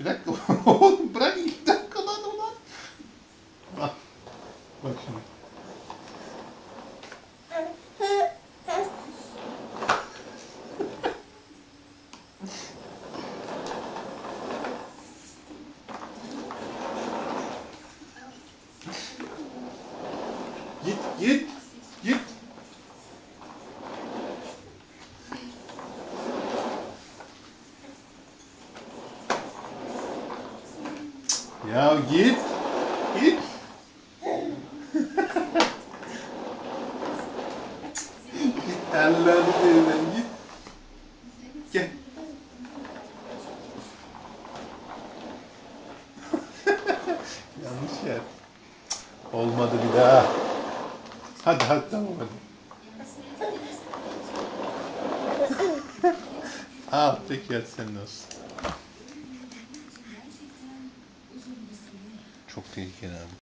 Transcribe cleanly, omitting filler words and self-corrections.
Bir dakika. Oğlum bırak 2 dakika lan ulan. Bak. Bak şimdi. Git git. Git. Ya git. Git. Git Allah'ını seversen git. Gel. Yanlış yer. Olmadı bir daha. Hadi hadi tamam hadi. Al peki hadi senin olsun. Çok tehlikeli abi.